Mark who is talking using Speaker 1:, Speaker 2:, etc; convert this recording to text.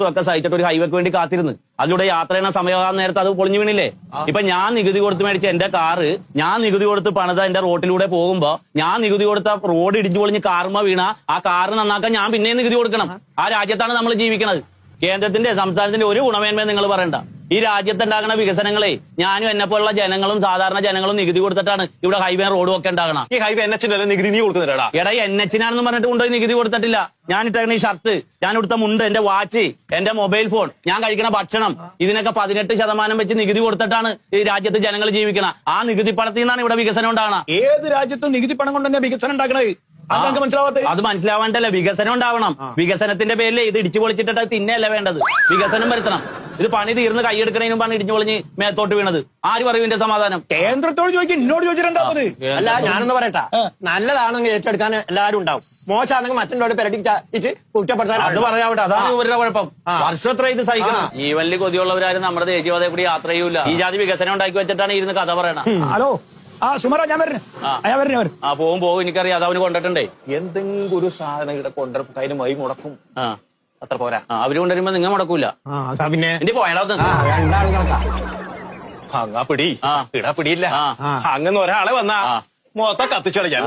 Speaker 1: ഒക്കെ സഹിച്ചിട്ട് ഒരു ഹൈവേക്ക് വേണ്ടി കാത്തിരുന്ന് അതിലൂടെ യാത്ര ചെയ്യുന്ന സമയമാകുന്ന നേരത്തെ അത് പൊളിഞ്ഞു വീണില്ലേ? ഇപ്പൊ ഞാൻ നികുതി കൊടുത്ത് മേടിച്ച എന്റെ കാറ് ഞാൻ നികുതി കൊടുത്ത് പണിത എന്റെ റോട്ടിലൂടെ പോകുമ്പോ ഞാൻ നികുതി കൊടുത്ത റോഡ് ഇടിച്ചു പൊളിഞ്ഞ് കാറുമ്പോ വീണ ആ കാറ് നന്നാക്കാൻ ഞാൻ പിന്നെയും നികുതി കൊടുക്കണം. ആ രാജ്യത്താണ് നമ്മൾ ജീവിക്കുന്നത്. കേന്ദ്രത്തിന്റെ സംസ്ഥാനത്തിന്റെ ഒരു ഗുണമേന്മയും നിങ്ങൾ പറയണ്ട. ഈ രാജ്യത്തുണ്ടാകുന്ന വികസനങ്ങളെ ഞാനും എന്നെ പോലുള്ള ജനങ്ങളും സാധാരണ ജനങ്ങളും നികുതി കൊടുത്തിട്ടാണ് ഇവിടെ ഹൈവേ റോഡും ഒക്കെ ഉണ്ടാകണം.
Speaker 2: ഈ ഹൈവേ NH നികുതി നീ കൊടുക്കുന്നില്ലടാ.
Speaker 1: എടാ NH നാണെന്ന് പറഞ്ഞിട്ട് കൊണ്ടുപോയി നികുതി കൊടുത്തിട്ടില്ല. ഞാൻ ഇട്ടേക്കണ ഈ ഷർട്ട്, ഞാൻ ഇവിടുത്തെ മുണ്ട്, എന്റെ വാച്ച്, എന്റെ മൊബൈൽ ഫോൺ, ഞാൻ കഴിക്കുന്ന ഭക്ഷണം, ഇതിനൊക്കെ 18% വെച്ച് നികുതി കൊടുത്തിട്ടാണ് ഈ രാജ്യത്ത് ജനങ്ങൾ ജീവിക്കണം. ആ നികുതി പണത്തിൽ നിന്നാണ് ഇവിടെ വികസനം ഉണ്ടാകണം.
Speaker 3: ഏത് രാജ്യത്തും നികുതി പണം കൊണ്ട് തന്നെ വികസനം ഉണ്ടാക്കണത്.
Speaker 1: അത് മനസ്സിലാവാണ്ടല്ല, വികസനം ഉണ്ടാവണം. വികസനത്തിന്റെ പേരിൽ ഇത് ഇടിച്ചു പൊളിച്ചിട്ട് തിന്നല്ല വേണ്ടത്, വികസനം വരുത്തണം. ഇത് പണി തീർന്ന് കൈയെടുക്കണതിന് മുമ്പാണ് ഇടിഞ്ഞു പൊളിഞ്ഞ് മേത്തോട്ട് വീണത്. ആര് പറയും ഇതിന്റെ സമാധാനം?
Speaker 3: കേന്ദ്രത്തോട് ചോദിക്കും, എന്നോട് ചോദിച്ചിട്ടുണ്ടാ.
Speaker 4: അല്ല, ഞാനെന്ന് പറയട്ടാ, നല്ലതാണെങ്കിൽ ഏറ്റെടുക്കാൻ എല്ലാവരും ഉണ്ടാവും, മോശമാണെങ്കിൽ മറ്റുള്ളവരുടെ പെരട്ടിട്ട് കുറ്റപ്പെടുത്താൻ
Speaker 1: അത് പറയാവട്ടെ. അതാണ് ഇവരുടെ കുഴപ്പം. വർഷത്ര ഇത് സഹിക്കണം. ജീവനിൽ കൊതിയുള്ളവരാരും നമ്മുടെ ദേശീയപാതയെ കൂടി യാത്ര ചെയ്യൂല. ഈ ജാതി വികസനം ഉണ്ടാക്കി വെച്ചിട്ടാണ് ഇരുന്ന് കഥ പറയണം.
Speaker 3: ഹലോ, സുമറ, ഞാൻ വരുന്നു.
Speaker 1: പോകും എനിക്കറിയാം. അത് അവന് കൊണ്ടിട്ടുണ്ടേ.
Speaker 2: എന്തെങ്കിലും ഒരു സാധനം ഇവിടെ കൊണ്ടുവരും അതിന് വൈ മുടക്കും. അത്ര പോരാ.
Speaker 1: അവര് കൊണ്ടുവരുമ്പോ നിങ്ങൾ മുടക്കൂല.
Speaker 4: പിന്നെ
Speaker 1: എന്റെ പോയാലോ
Speaker 2: അങ്ങാ പിടി ഇടാ പിടിയില്ല. അങ്ങനെ ഒരാളെ വന്നാ മൊത്തം കത്തിച്ചോളി ഞാൻ.